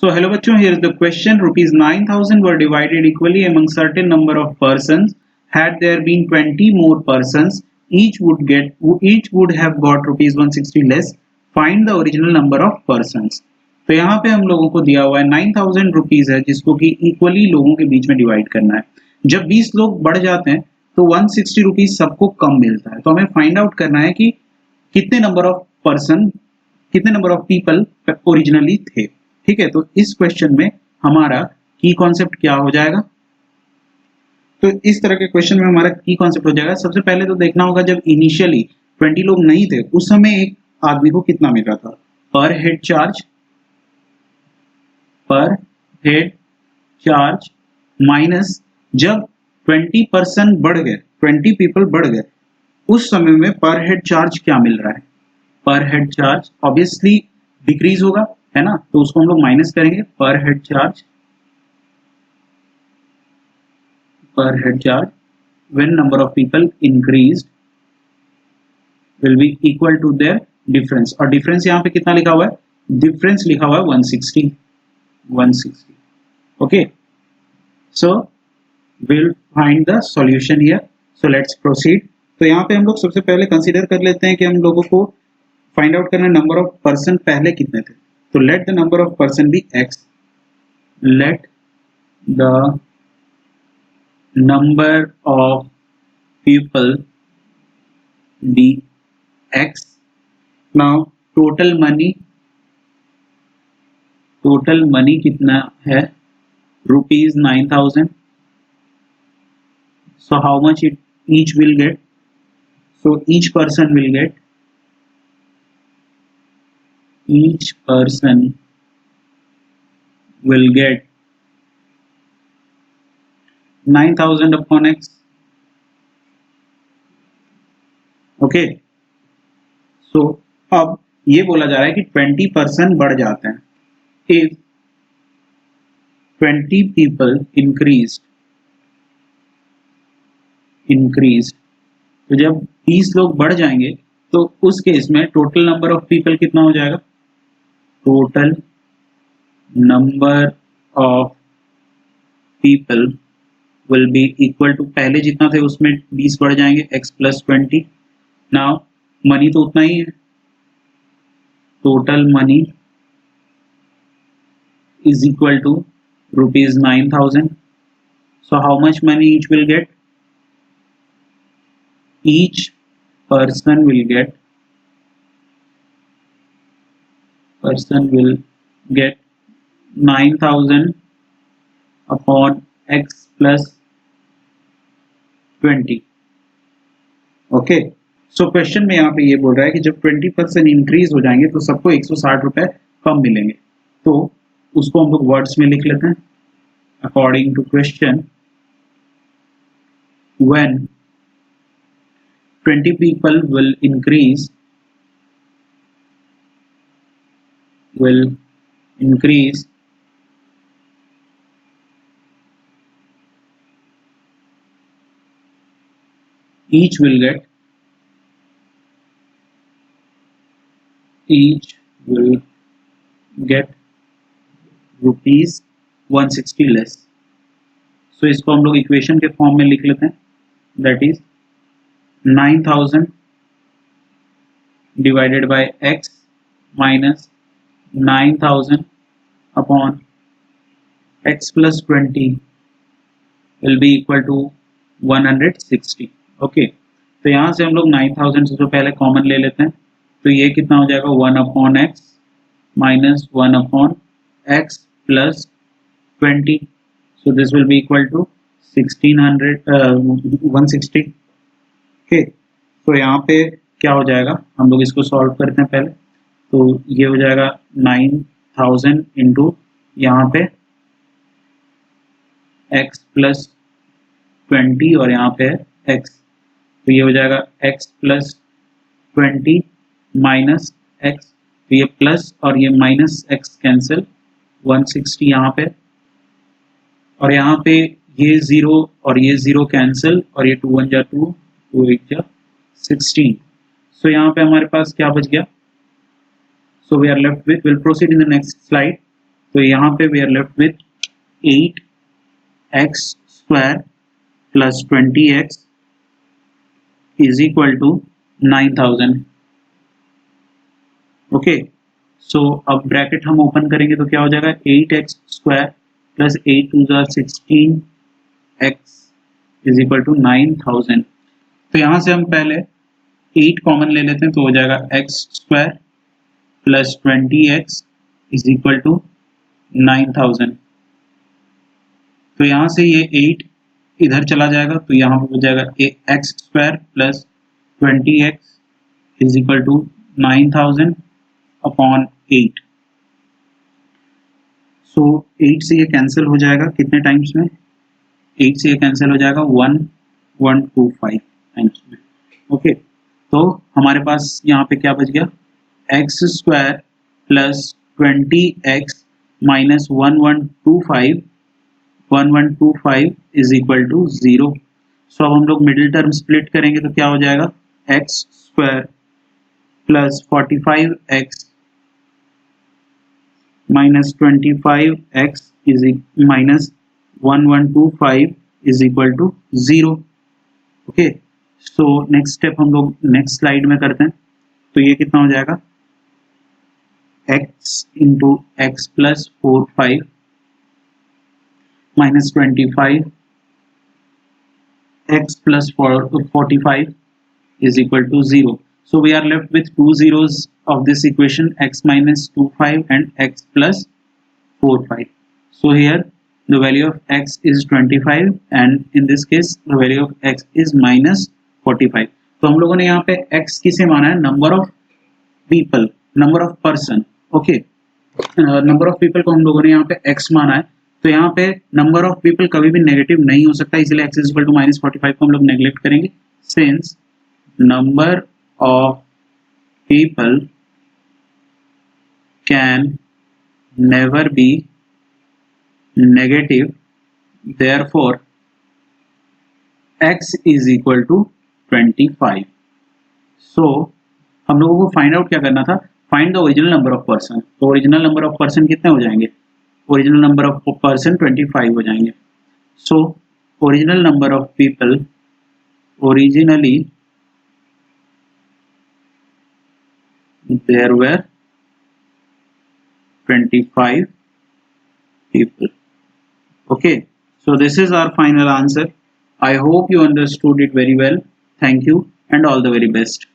So hello bachcho, here is the question. Rupees 9,000 were divided equally among certain number of persons. Had there been 20 more persons, each would have got rupees 160 less. Find the original number of persons. तो यहाँ पे हम लोगों को दिया हुआ है 9,000 rupees है जिसको कि इक्वली लोगों के बीच में डिवाइड करना है। जब 20 लोग बढ़ जाते हैं तो 160 रुपीज सबको कम मिलता है। तो हमें फाइंड आउट करना है कि कितने नंबर ऑफ पीपल ओरिजिनली थे। ठीक है, तो इस क्वेश्चन में हमारा की कॉन्सेप्ट क्या हो जाएगा? तो इस तरह के क्वेश्चन में हमारा की कॉन्सेप्ट हो जाएगा, सबसे पहले तो देखना होगा जब इनिशियली 20 लोग नहीं थे उस समय एक आदमी को कितना मिल रहा था पर हेड चार्ज माइनस जब 20% बढ़ गए, 20 पीपल बढ़ गए उस समय में पर हेड चार्ज क्या मिल रहा है? पर हेड चार्ज ऑब्वियसली डिक्रीज होगा, है ना, तो उसको हम लोग माइनस करेंगे। पर head charge when number of people increased will be equal to their difference, और डिफरेंस यहाँ पे कितना लिखा हुआ है? डिफरेंस लिखा हुआ है 160। Okay, so will find the solution here. So let's proceed. तो यहाँ पे हम लोग सबसे पहले कंसीडर कर लेते हैं कि हम लोगों को फाइंड आउट करना नंबर ऑफ पर्सन पहले कितने थे। तो let the number of person be x, let the number of people be x। Now total money कितना है? Rupees 9,000। so how much each will get? so each person will get 9,000 upon x। Okay, so अब ये बोला जा रहा है कि 20% बढ़ जाते हैं। इफ 20 people increased, तो जब 20 लोग बढ़ जाएंगे तो उस केस में टोटल नंबर ऑफ पीपल कितना हो जाएगा? Total number of people will be equal to, पहले जितना थे उसमें 20 बढ़ जाएंगे, x प्लस 20। नाउ मनी तो उतना ही है, total money is equal to rupees 9,000। so how much money each will get? each person will get 9,000 upon x plus 20। Okay, so question में यहाँ पे ये बोल रहा है कि जब 20% इंक्रीज हो जाएंगे तो सबको 160 रुपए कम मिलेंगे। तो उसको हम लोग वर्ड्स में लिख लेते हैं। According to question, when 20 people will increase each will get rupees 160 less. So इसको हम लोग इक्वेशन के फॉर्म में लिख लेते हैं, that is 9,000 divided by x minus 9,000 upon x plus 20 will be equal to 160। Okay, तो यहाँ से हम लोग 9,000 से पहले कॉमन ले लेते हैं, तो ये कितना हो जाएगा? 1 upon x minus 1 upon x plus 20। so this will be equal to 160। Okay, तो यहाँ पे क्या हो जाएगा? हम लोग इसको सॉल्व करते हैं पहले। तो ये हो जाएगा 9,000 इंटू यहाँ पे x प्लस 20 और यहाँ पे x, तो ये हो जाएगा x प्लस 20 माइनस x, तो ये प्लस और ये माइनस x कैंसिल, 160 यहाँ पे, और यहाँ पे ये 0 और ये 0 कैंसिल, और ये 2 1 जा 2, 2 8 जा 16। सो यहाँ पे हमारे पास क्या बच गया? So we are left with, will proceed in the next slide. तो यहाँ पे we are left with 8x square plus 20x is equal to 9000. Okay, so अब ब्रैकेट हम ओपन करेंगे तो क्या हो जाएगा 8x square plus 8 2 16x is equal to 9000. तो यहाँ से हम पहले 8 कॉमन ले लेते हैं तो हो जाएगा x square plus 20x is equal to 9000. तो यहाँ से ये 8 इधर चला जाएगा तो यहाँ पर हो जाएगा x square plus 20x is equal to 9000 upon 8. So 8 से ये कैंसिल हो जाएगा कितने टाइम्स में, 8 से ये कैंसिल हो जाएगा 1125 टाइम्स में. ओके, तो हमारे पास यहाँ पे क्या बच गया x square plus 20x minus 1125 is equal to 0. So अब हम लोग मिडिल टर्म स्प्लिट करेंगे तो क्या हो जाएगा x square plus 45x minus 25x is minus 1125 is equal to 0. Okay, so next step हम लोग नेक्स्ट स्लाइड में करते हैं. तो ये कितना हो जाएगा x into x plus 45 minus 25 x plus 45 is equal to 0. So we are left with two zeros of this equation, x minus 25 and x plus 45. So here the value of x is 25 and in this case the value of x is minus 45. तो हम लोगों ने यहाँ पे x किसे माना है, number of people, number of person. Okay, number of people को हम लोगों ने यहाँ पे x माना है. तो यहाँ पे नंबर ऑफ पीपल कभी भी नेगेटिव नहीं हो सकता, इसलिए x is equal to minus 45 को हम लोग नेग्लेक्ट करेंगे. Since number of people can never be negative, therefore x is equal to 25. So हम लोगों को फाइंड आउट क्या करना था, find the original number of person. तो ओरिजिनल नंबर ऑफ पर्सन कितने हो जाएंगे, ओरिजिनल नंबर ऑफ पर्सन 25 हो जाएंगे. So original number of people, originally there were 25 people. Okay, so this is our final answer. I hope you understood it very well. Thank you and all the very best.